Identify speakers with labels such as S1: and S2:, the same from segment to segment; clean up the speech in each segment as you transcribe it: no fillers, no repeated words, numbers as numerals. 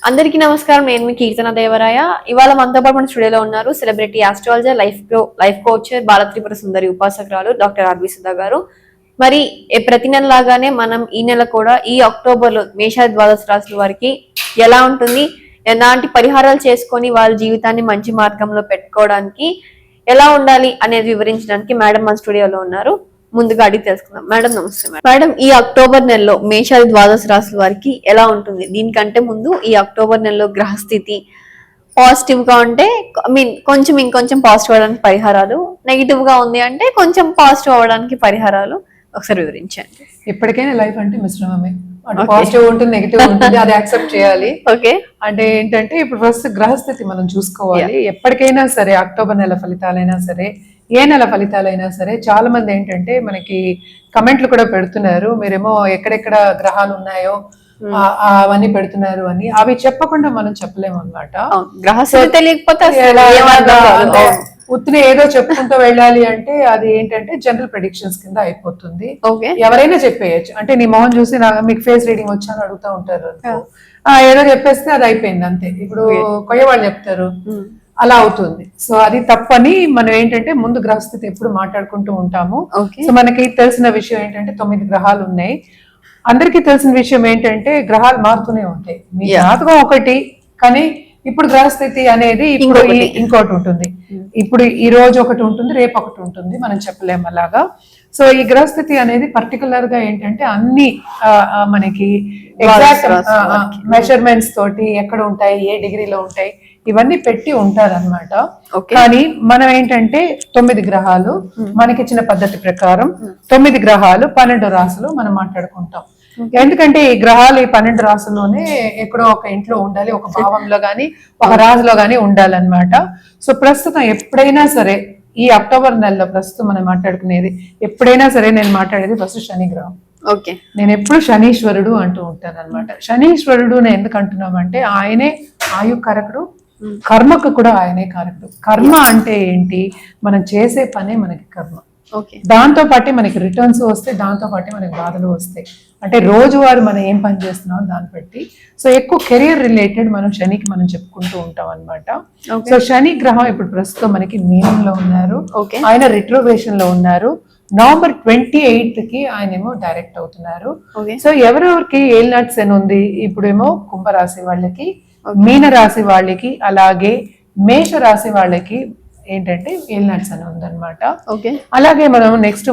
S1: అందరికీ నమస్కారం. నేను మీ కీర్తన దేవరాయ. ఇవాళ మనతో పాటు మన స్టూడియోలో ఉన్నారు celebrity astrologer, life coacher, Balatripura Sundari ఉపాసకురాలు డాక్టర్ ఆర్వి సుధా గారు. మరి ప్రతి నెల లాగానే మనం ఈ నెల కూడా ఈ అక్టోబర్ లో మేష ద్వాదశ రాశుల వారికి ఎలా ఉంటుంది, ఎలాంటి పరిహారాలు చేసుకొని వాళ్ళ జీవితాన్ని మంచి మార్గంలో పెట్టుకోవడానికి ఎలా ఉండాలి అనేది వివరించడానికి మేడం మన స్టూడియోలో ఉన్నారు. ముందుగా అడిగి తెలుసుకుందాం. మేడం నమస్తే. మేడం, ఈ అక్టోబర్ నెలలో మేషాది ద్వాదశ రాశుల వారికి ఎలా ఉంటుంది? దీనికంటే ముందు ఈ అక్టోబర్ నెలలో గ్రహస్థితి పాజిటివ్ గా ఉంటే కొంచెం ఇంకొంచెం పాజిటివ్ అవడానికి పరిహారాలు, నెగిటివ్ గా ఉంది అంటే కొంచెం పాజిటివ్ అవడానికి పరిహారాలు ఒకసారి వివరించండి.
S2: ఎప్పటికైనా లైఫ్ అంటే మిశ్రమమే, అంటే పాజిటివ్ ఉంటుంది, నెగిటివ్ ఉంటుంది, అది యాక్సెప్ట్ చేయాలి.
S1: ఓకే,
S2: అంటే ఏంటంటే ఇప్పుడు ఫస్ట్ గ్రహస్థితి మనం చూసుకోవాలి. ఎప్పటికైనా సరే అక్టోబర్ నెల ఫలితాలైనా సరే, ఏ నెల ఫలితాలైనా సరే, చాలా మంది ఏంటంటే మనకి కమెంట్లు కూడా పెడుతున్నారు, మీరేమో ఎక్కడెక్కడ గ్రహాలు ఉన్నాయో అవన్నీ పెడుతున్నారు అని. అవి చెప్పకుండా మనం చెప్పలేము అనమాట.
S1: గ్రహస్థితి తెలియకపోతే
S2: ఉత్తిని ఏదో చెప్పుకుంటూ వెళ్ళాలి అంటే అది ఏంటంటే జనరల్ ప్రెడిక్షన్స్ కింద అయిపోతుంది. ఎవరైనా చెప్పేయచ్చు. అంటే నీ మొహం చూసి మీకు ఫేస్ రీడింగ్ వచ్చాను అడుగుతూ ఉంటారు, ఏదో చెప్పేస్తే అది అయిపోయింది అంతే. ఇప్పుడు కొయ్య వాళ్ళు చెప్తారు, అలా అవుతుంది. సో అది తప్పని మనం ఏంటంటే ముందు గ్రహస్థితి ఎప్పుడు మాట్లాడుకుంటూ ఉంటాము. సో మనకి తెలిసిన విషయం ఏంటంటే 9 గ్రహాలు ఉన్నాయి. అందరికీ తెలిసిన విషయం ఏంటంటే గ్రహాలు మారుతూనే ఉంటాయి. మీ జాతకం ఒకటి, కానీ ఇప్పుడు గ్రహస్థితి అనేది ఇప్పుడు ఇంకోటి ఉంటుంది. ఇప్పుడు ఈ రోజు ఒకటి ఉంటుంది, రేపు ఒకటి ఉంటుంది, మనం చెప్పలేము అలాగా. సో ఈ గ్రహస్థితి అనేది పర్టికులర్ గా ఏంటంటే అన్ని మనకి ఎగ్జాక్ట్ మెజర్మెంట్స్ తోటి ఎక్కడ ఉంటాయి, ఏ డిగ్రీలో ఉంటాయి, ఇవన్నీ పెట్టి ఉంటారు అనమాట. కానీ మనం ఏంటంటే 9 గ్రహాలు మనకిచ్చిన పద్ధతి ప్రకారం 9 గ్రహాలు 12 రాసులు మనం మాట్లాడుకుంటాం. ఎందుకంటే ఈ గ్రహాలు ఈ 12 రాసుల్లోనే ఎక్కడో ఒక ఇంట్లో ఉండాలి, ఒక భావంలో గాని ఒక రాజులో గాని ఉండాలన్నమాట. సో ప్రస్తుతం ఎప్పుడైనా సరే ఈ అక్టోబర్ నెలలో ప్రస్తుతం మనం మాట్లాడుకునేది, ఎప్పుడైనా సరే నేను మాట్లాడేది ఫస్ట్ శని గ్రహం. నేను ఎప్పుడు శనీశ్వరుడు అంటూ ఉంటాను అనమాట. శనీశ్వరుడు ఎందుకు అంటున్నామంటే ఆయనే ఆయుకారకుడు, కర్మకు కూడా ఆయనే కారకుడు. కర్మ అంటే ఏంటి? మనం చేసే పనే మనకి కర్మ. దాంతో పాటే మనకి రిటర్న్స్ వస్తాయి, దాంతో పాటే మనకి బాధలు వస్తాయి. అంటే రోజువారు మనం ఏం పని చేస్తున్నాం దాన్ని బట్టి. సో ఎక్కువ కెరీర్ రిలేటెడ్ మనం శనికి మనం చెప్పుకుంటూ ఉంటాం అనమాట. సో శని గ్రహం ఇప్పుడు ప్రస్తుతం మనకి మీనంలో ఉన్నారు, ఆయన రిట్రోగ్రేషన్ లో ఉన్నారు. నవంబర్ 28 కి ఆయన ఏమో డైరెక్ట్ అవుతున్నారు. సో ఎవరెవరికి ఏలినాటి శని ఉంది, ఇప్పుడేమో కుంభరాశి వాళ్ళకి, మీన రాశి వాళ్ళకి, అలాగే మేష రాశి వాళ్ళకి ఏంటంటే ఏలినాటి శని ఉందన్నమాట. అలాగే మనం నెక్స్ట్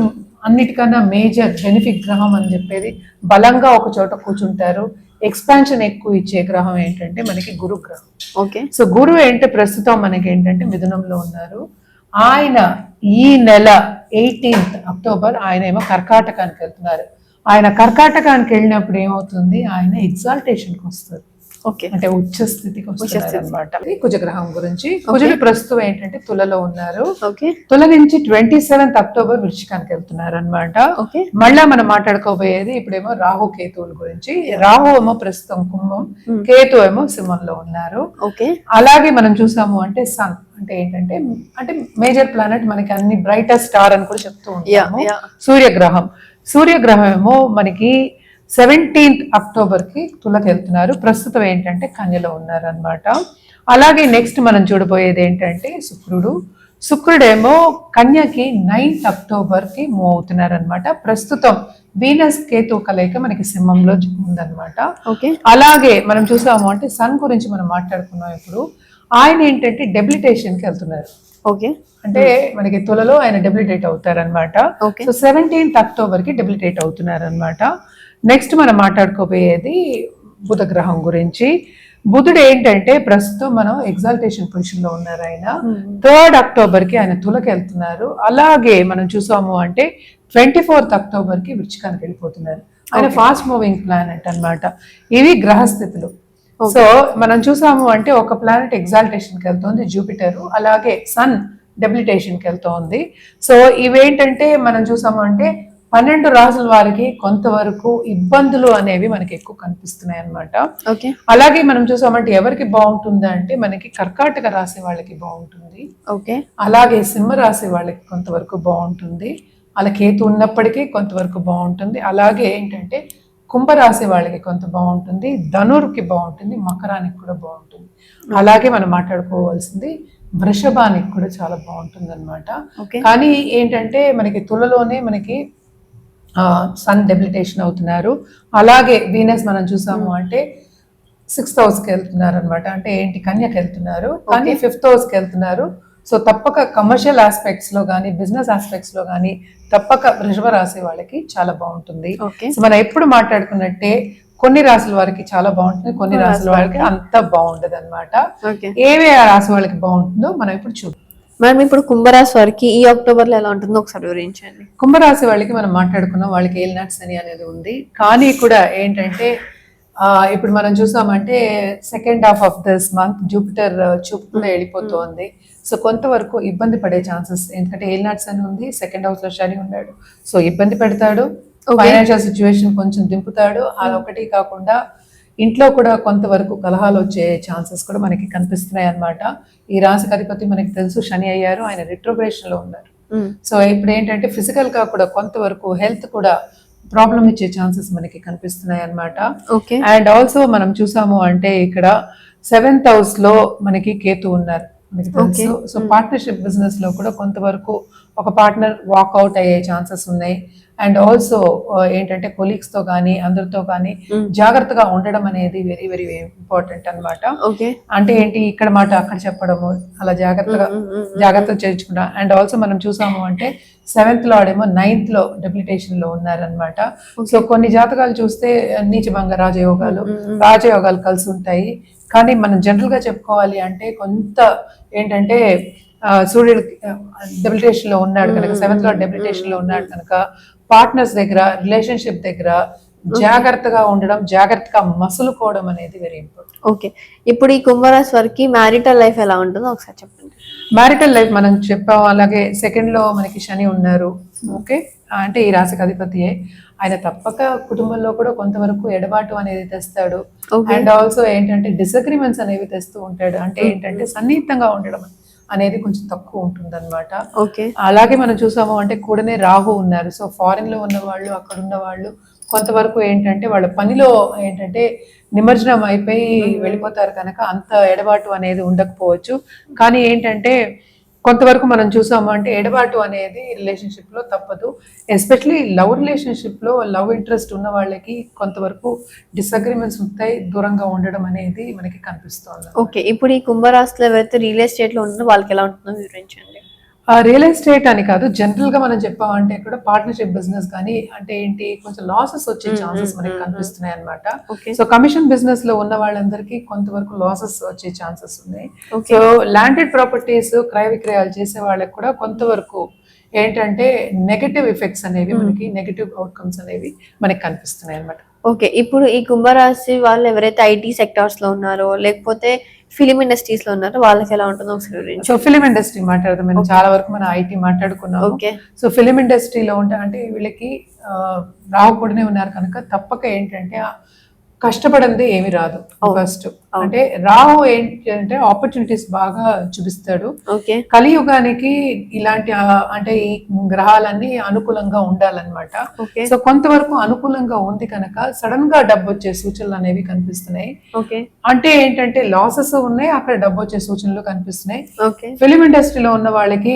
S2: అన్నిటికన్నా మేజర్ బెనిఫిట్ గ్రహం అని చెప్పేది, బలంగా ఒక చోట కూర్చుంటారు, ఎక్స్పాన్షన్ ఎక్కువ ఇచ్చే గ్రహం ఏంటంటే మనకి గురు గ్రహం. సో గురువు ఏంటంటే ప్రస్తుతం మనకి ఏంటంటే మిథునంలో ఉన్నారు. ఆయన ఈ నెల 18th అక్టోబర్ ఆయన ఏమో కర్కాటకానికి వెళ్తున్నారు. ఆయన కర్కాటకానికి వెళ్ళినప్పుడు ఏమవుతుంది, ఆయన ఎగ్జాల్టేషన్కి వస్తారు, అంటే ఉచ్చ స్థితికి వస్తారు అనమాట. కుజగ్రహం గురించి, కుజుడు ప్రస్తుతం ఏంటంటే తులలో ఉన్నారు. తుల నుంచి 27th అక్టోబర్ వృశ్చికానికి వెళ్తున్నారు అనమాట. మళ్ళా మనం మాట్లాడుకోబోయేది ఇప్పుడేమో రాహు కేతువుల గురించి. రాహు ఏమో ప్రస్తుతం కుంభం, కేతు ఏమో సింహంలో ఉన్నారు. అలాగే మనం చూసాము అంటే సన్ అంటే ఏంటంటే అంటే మేజర్ ప్లానెట్, మనకి అన్ని బ్రైటెస్ట్ స్టార్ అని కూడా చెప్తూ ఉంటాము. సూర్యగ్రహం, సూర్యగ్రహం ఏమో మనకి 17th అక్టోబర్ కి తులకి వెళ్తున్నారు. ప్రస్తుతం ఏంటంటే కన్యలో ఉన్నారు అనమాట. అలాగే నెక్స్ట్ మనం చూడబోయేది ఏంటంటే శుక్రుడు. శుక్రుడేమో కన్యకి 9th అక్టోబర్ కి మూవ్ అవుతున్నారు అనమాట. ప్రస్తుతం వీనస్ కేతు కలయిక మనకి సింహంలో ఉందన్నమాట. అలాగే మనం చూసాము అంటే సన్ గురించి మనం మాట్లాడుకున్నాం. ఇప్పుడు ఆయన ఏంటంటే డెబిలిటేషన్ కి వెళ్తున్నారు. అంటే మనకి తులలో ఆయన డెబిలిటేట్ అవుతారు అనమాట. సో 17th అక్టోబర్ కి డెబిలిటేట్ అవుతున్నారు అనమాట. నెక్స్ట్ మనం మాట్లాడుకోబోయేది బుధ గ్రహం గురించి. బుధుడు ఏంటంటే ప్రస్తుతం మనం ఎగ్జాల్టేషన్ పొజిషన్ లో ఉన్నారు. ఆయన 3rd అక్టోబర్ కి ఆయన తులకి వెళ్తున్నారు. అలాగే మనం చూసాము అంటే 24th అక్టోబర్ కి వృశ్చికానికి వెళ్ళిపోతున్నారు. ఆయన ఫాస్ట్ మూవింగ్ ప్లానెట్ అనమాట. ఇవి గ్రహస్థితులు. సో మనం చూసాము అంటే ఒక ప్లానెట్ ఎగ్జాల్టేషన్ కి వెళ్తుంది జూపిటర్, అలాగే సన్ డెబిలిటేషన్ కి వెళ్తోంది. సో ఇవేంటంటే మనం చూసాము అంటే 12 రాసుల వారికి కొంతవరకు ఇబ్బందులు అనేవి మనకి ఎక్కువ కనిపిస్తున్నాయి అనమాట. అలాగే మనం చూసామంటే ఎవరికి బాగుంటుంది అంటే మనకి కర్కాటక రాశి వాళ్ళకి బాగుంటుంది, అలాగే సింహ రాశి వాళ్ళకి కొంతవరకు బాగుంటుంది, అలా కేతు ఉన్నప్పటికీ కొంతవరకు బాగుంటుంది. అలాగే ఏంటంటే కుంభరాశి వాళ్ళకి కొంత బాగుంటుంది, ధనుర్కి బాగుంటుంది, మకరానికి కూడా బాగుంటుంది. అలాగే మనం మాట్లాడుకోవాల్సింది వృషభానికి కూడా చాలా బాగుంటుంది అనమాట. కానీ ఏంటంటే మనకి తులలోనే మనకి సన్ డెబిలిటేషన్ అవుతున్నారు. అలాగే వీనస్ మనం చూసాము అంటే 6th హౌస్కి వెళ్తున్నారు అనమాట. అంటే ఏంటి, కన్యకి వెళ్తున్నారు, కానీ 5th హౌస్కి వెళ్తున్నారు. సో తప్పక కమర్షియల్ ఆస్పెక్ట్స్ లో కానీ బిజినెస్ ఆస్పెక్ట్స్ లో కానీ తప్పక వృషభ రాశి వాళ్ళకి చాలా బాగుంటుంది. సో మనం ఎప్పుడు మాట్లాడుకున్నట్టే కొన్ని రాశుల వారికి చాలా బాగుంటుంది, కొన్ని రాశుల వారికి అంత బాగుంటది అనమాట. ఏవే రాశి వాళ్ళకి బాగుంటుందో మనం ఇప్పుడు చూద్దాం.
S1: మేడం ఇప్పుడు కుంభరాశి వారికి ఈ అక్టోబర్ లో ఎలా ఉంటుందో ఒకసారి వివరించండి.
S2: కుంభరాశి వాళ్ళకి మనం మాట్లాడుకున్నాం, వాళ్ళకి ఏలినాటి శని అనేది ఉంది. కానీ కూడా ఏంటంటే ఇప్పుడు మనం చూసామంటే second half of this month Jupiter చూపుకుండా వెళ్ళిపోతుంది. సో కొంతవరకు ఇబ్బంది పడే ఛాన్సెస్, ఎందుకంటే ఏలినాటి శని ఉంది, సెకండ్ హౌస్ లో శని ఉన్నాడు. సో ఇబ్బంది పెడతాడు, ఫైనాన్షియల్ సిచ్యువేషన్ కొంచెం దింపుతాడు. అదొకటి కాకుండా ఇంట్లో కూడా కొంతవరకు కలహాలు వచ్చే ఛాన్సెస్ కూడా మనకి కనిపిస్తున్నాయి అన్నమాట. ఈ రాశికి అధిపతి మనకి తెలుసు శని అయ్యారు, ఆయన రిట్రోగ్రేషన్ లో ఉన్నారు. సో ఇప్పుడు ఏంటంటే ఫిజికల్ గా కూడా కొంతవరకు హెల్త్ కూడా ప్రాబ్లం ఇచ్చే ఛాన్సెస్ మనకి కనిపిస్తున్నాయి అన్నమాట. అండ్ ఆల్సో మనం చూసాము అంటే ఇక్కడ 7th హౌస్ లో మనకి కేతు ఉన్నారు మనకి తెలుసు. సో పార్ట్నర్షిప్ బిజినెస్ లో కూడా కొంతవరకు ఒక పార్ట్నర్ వాక్అవుట్ అయ్యే ఛాన్సెస్ ఉన్నాయి. అండ్ ఆల్సో ఏంటంటే కొలీగ్స్ తో కానీ అందరితో కానీ జాగ్రత్తగా ఉండడం అనేది వెరీ వెరీ ఇంపార్టెంట్ అనమాట. అంటే ఏంటి, ఇక్కడ మాట అక్కడ చెప్పడము, అలా జాగ్రత్తగా చేర్చుకుంటా. అండ్ ఆల్సో మనం చూసాము అంటే 7th లో ఆడేమో 9th లో డెబిలిటేషన్ లో ఉన్నారనమాట. సో కొన్ని జాతకాలు చూస్తే నీచభంగ రాజయోగాలు కలిసి ఉంటాయి. కానీ మనం జనరల్ గా చెప్పుకోవాలి అంటే కొంత ఏంటంటే సూర్యుడు డెబిలిటేషన్ లో ఉన్నాడు కనుక, 7th లో డెబిలిటేషన్ లో ఉన్నాడు కనుక పార్ట్నర్స్ దగ్గర రిలేషన్షిప్ దగ్గర జాగ్రత్తగా ఉండడం, జాగ్రత్తగా మసులుకోవడం అనేది వెరీ ఇంపార్టెంట్.
S1: ఓకే, ఇప్పుడు ఈ కుంభరాశి వారికి మ్యారిటల్ లైఫ్ ఎలా ఉంటుందో ఒకసారి చెప్పండి.
S2: మ్యారిటల్ లైఫ్ మనం చెప్పాము. అలాగే సెకండ్ లో మనకి శని ఉన్నారు. ఓకే, అంటే ఈ రాశికి అధిపతియే ఆయన. తప్పక కుటుంబంలో కూడా కొంతవరకు ఎడబాటు అనేది తెస్తాడు. అండ్ ఆల్సో ఏంటంటే డిసగ్రిమెంట్స్ అనేవి తెస్తూ ఉంటాడు. అంటే ఏంటంటే సన్నిహితంగా ఉండడం అనేది కొంచెం తక్కువ ఉంటుంది అనమాట. అలాగే మనం చూసాము అంటే కూడానే రాహు ఉన్నారు. సో ఫారిన్ లో ఉన్న వాళ్ళు, అక్కడ ఉన్న వాళ్ళు కొంతవరకు ఏంటంటే వాళ్ళ పనిలో ఏంటంటే నిమజ్జనం అయిపోయి వెళ్ళిపోతారు కనుక అంత ఎడబాటు అనేది ఉండకపోవచ్చు. కానీ ఏంటంటే కొంతవరకు మనం చూసాము అంటే ఎడబాటు అనేది రిలేషన్షిప్ లో తప్పదు. ఎస్పెషలీ లవ్ రిలేషన్షిప్ లో లవ్ ఇంట్రెస్ట్ ఉన్న వాళ్ళకి కొంతవరకు డిసగ్రిమెంట్స్ ఉంటాయి, దూరంగా ఉండడం అనేది మనకి కనిపిస్తుంది.
S1: ఓకే, ఇప్పుడు ఈ కుంభరాశిలో ఎవరైతే రియల్ ఎస్టేట్ లో ఉంటుందో వాళ్ళకి ఎలా ఉంటుందో వివరించండి.
S2: రియల్ ఎస్టేట్ అని కాదు, జనరల్ గా మనం చెప్పామంటే కూడా పార్ట్నర్షిప్ బిజినెస్ కానీ అంటే ఏంటి కొంచెం లాసెస్ వచ్చే ఛాన్సెస్ మనకి కనిపిస్తున్నాయి అనమాట. సో కమిషన్ బిజినెస్ లో ఉన్న వాళ్ళందరికీ కొంతవరకు లాసెస్ వచ్చే ఛాన్సెస్ ఉన్నాయి. సో ల్యాండెడ్ ప్రాపర్టీస్ క్రయ విక్రయాలు చేసే వాళ్ళకి కూడా కొంతవరకు ఏంటంటే నెగటివ్ ఎఫెక్ట్స్ అనేవి మనకి, నెగటివ్ అవుట్కమ్స్ అనేవి మనకి కనిపిస్తున్నాయి అనమాట.
S1: ఓకే, ఇప్పుడు ఈ కుంభరాశి వాళ్ళు ఎవరైతే ఐటీ సెక్టార్స్ లో ఉన్నారో లేకపోతే ఫిలిం ఇండస్ట్రీస్ లో ఉన్నారో వాళ్ళకి ఎలా ఉంటుందో ఒకసారి.
S2: సో ఫిలిం ఇండస్ట్రీ మాట్లాడదాం. మనం చాలా వరకు మన ఐటీ మాట్లాడుకున్నాము. సో ఫిలిం ఇండస్ట్రీలో ఉంటా అంటే వీళ్ళకి రావు కూడానే ఉన్నారు కనుక తప్పక ఏంటంటే కష్టపడింది ఏమి రాదు. ఫస్ట్ అంటే రాహు ఏంటంటే ఆపర్చునిటీస్ బాగా చూపిస్తాడు. కలియుగానికి ఇలాంటి అంటే ఈ గ్రహాలన్నీ అనుకూలంగా ఉండాలన్నమాట. సో కొంతవరకు అనుకూలంగా ఉంది కనుక సడన్ గా డబ్బు వచ్చే సూచనలు అనేవి కనిపిస్తున్నాయి. అంటే ఏంటంటే లాసెస్ ఉన్నాయి, అక్కడ డబ్బు వచ్చే సూచనలు కనిపిస్తున్నాయి. ఫిలిం ఇండస్ట్రీలో ఉన్న వాళ్ళకి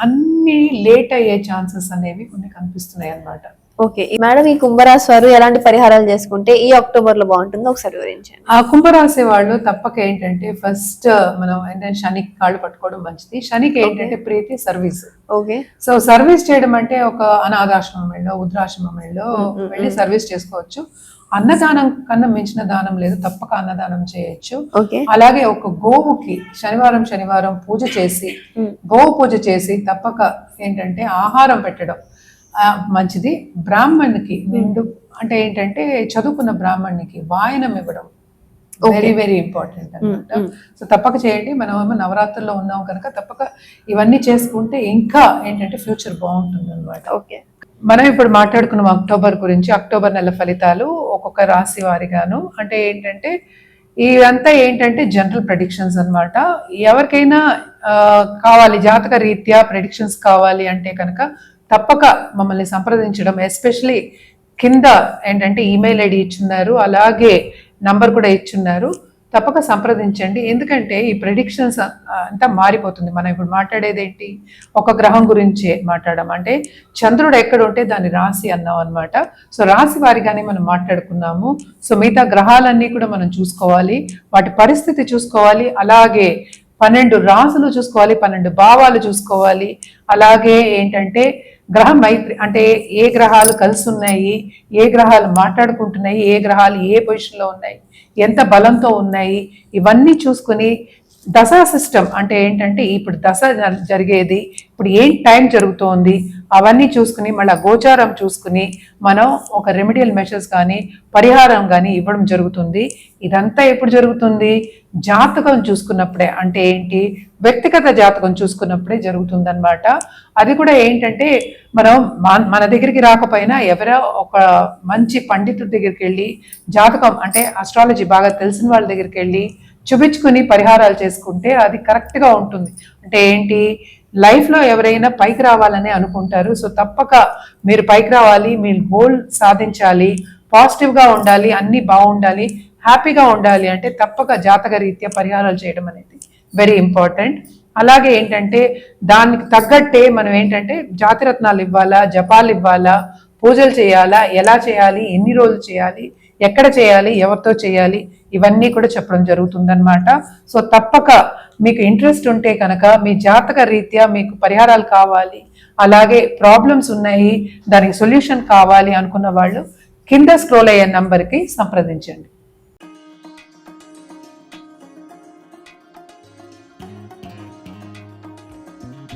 S2: అన్ని లేట్ అయ్యే ఛాన్సెస్ అనేవి కొన్ని కనిపిస్తున్నాయి అన్నమాట.
S1: ఓకే మేడం, ఈ కుంభరాశి వారు ఎలాంటి పరిహారాలు చేసుకుంటే ఈ అక్టోబర్ లో బాగుంటుందో ఒకసారి వివరించండి.
S2: ఆ కుంభరాశి వాళ్ళు తప్పక ఏంటంటే ఫస్ట్ మనం ఏంటంటే శనికి కాళ్ళు పట్టుకోవడం మంచిది. శనికి ఏంటంటే ప్రీతి సర్వీస్.
S1: ఓకే,
S2: సో సర్వీస్ చేయడం అంటే ఒక అనాథాశ్రమం వెళ్ళో వృద్ధాశ్రమం వెళ్ళో వెళ్ళి సర్వీస్ చేసుకోవచ్చు. అన్నదానం కన్నా మించిన దానం లేదు, తప్పక అన్నదానం చేయొచ్చు. అలాగే ఒక గోవుకి శనివారం పూజ చేసి గోవు పూజ చేసి తప్పక ఏంటంటే ఆహారం పెట్టడం మంచిది. బ్రాహ్మణునికి నిండు అంటే ఏంటంటే చదువుకున్న బ్రాహ్మణునికి వాయనం ఇవ్వడం వెరీ వెరీ ఇంపార్టెంట్ అనమాట. సో తప్పక చేయండి. మనం ఏమో నవరాత్రుల్లో ఉన్నాం కనుక తప్పక ఇవన్నీ చేసుకుంటే ఇంకా ఏంటంటే ఫ్యూచర్ బాగుంటుంది అనమాట.
S1: ఓకే,
S2: మనం ఇప్పుడు మాట్లాడుకున్నాం అక్టోబర్ గురించి. అక్టోబర్ నెల ఫలితాలు ఒక్కొక్క రాశి వారిగాను అంటే ఏంటంటే ఇదంతా ఏంటంటే జనరల్ ప్రెడిక్షన్స్ అనమాట. ఎవరికైనా కావాలి జాతక రీత్యా ప్రెడిక్షన్స్ కావాలి అంటే కనుక తప్పక మమ్మల్ని సంప్రదించడం, ఎస్పెషలీ కింద ఏంటంటే ఈమెయిల్ ఐడి ఇచ్చున్నారు, అలాగే నంబర్ కూడా ఇచ్చున్నారు. తప్పక సంప్రదించండి. ఎందుకంటే ఈ ప్రెడిక్షన్స్ అంతా మారిపోతుంది. మనం ఇప్పుడు మాట్లాడేది ఏంటి, ఒక గ్రహం గురించే మాట్లాడడం. అంటే చంద్రుడు ఎక్కడ ఉంటే దాన్ని రాశి అన్నాం అనమాట. సో రాశి వారిగానే మనం మాట్లాడుకున్నాము. సో మిగతా గ్రహాలన్నీ కూడా మనం చూసుకోవాలి, వాటి పరిస్థితి చూసుకోవాలి, అలాగే 12 రాసులు చూసుకోవాలి, 12 భావాలు చూసుకోవాలి. అలాగే ఏంటంటే గ్రహ మైత్రి అంటే ఏ గ్రహాలు కలిసి ఉన్నాయి, ఏ గ్రహాలు మాట్లాడుకుంటున్నాయి, ఏ గ్రహాలు ఏ పొజిషన్లో ఉన్నాయి, ఎంత బలంతో ఉన్నాయి, ఇవన్నీ చూసుకుని దశా సిస్టమ్ అంటే ఏంటంటే ఇప్పుడు దశ జరిగేది, ఇప్పుడు ఏం టైం జరుగుతోంది, అవన్నీ చూసుకుని మళ్ళీ గోచారం చూసుకుని మనం ఒక రెమెడియల్ మెషర్స్ కానీ పరిహారం కానీ ఇవ్వడం జరుగుతుంది. ఇదంతా ఎప్పుడు జరుగుతుంది, జాతకం చూసుకున్నప్పుడే. అంటే ఏంటి, వ్యక్తిగత జాతకం చూసుకున్నప్పుడే జరుగుతుందన్నమాట. అది కూడా ఏంటంటే మనం మన దగ్గరికి రాకపోయినా ఎవరో ఒక మంచి పండితుడి దగ్గరికి వెళ్ళి జాతకం అంటే అస్ట్రాలజీ బాగా తెలిసిన వాళ్ళ దగ్గరికి వెళ్ళి చూపించుకుని పరిహారాలు చేసుకుంటే అది కరెక్ట్గా ఉంటుంది. అంటే ఏంటి, లైఫ్లో ఎవరైనా పైకి రావాలని అనుకుంటారు. సో తప్పక మీరు పైకి రావాలి, మీ గోల్ సాధించాలి, పాజిటివ్గా ఉండాలి, అన్నీ బాగుండాలి, హ్యాపీగా ఉండాలి అంటే తప్పక జాతక రీత్యా పరిహారాలు చేయడం అనేది వెరీ ఇంపార్టెంట్. అలాగే ఏంటంటే దానికి తగ్గట్టే మనం ఏంటంటే జాతిరత్నాలు ఇవ్వాలా, జపాలు ఇవ్వాలా, పూజలు చేయాలా, ఎలా చేయాలి, ఎన్ని రోజులు చేయాలి, ఎక్కడ చేయాలి, ఎవరితో చేయాలి, ఇవన్నీ కూడా చెప్పడం జరుగుతుందన్నమాట. సో తప్పక మీకు ఇంట్రెస్ట్ ఉంటే కనుక మీ జాతక రీత్యా మీకు పరిహారాలు కావాలి, అలాగే ప్రాబ్లమ్స్ ఉన్నాయి, దానికి సొల్యూషన్ కావాలి అనుకున్న వాళ్ళు కింద స్క్రోల్ అయ్యే నంబర్కి సంప్రదించండి.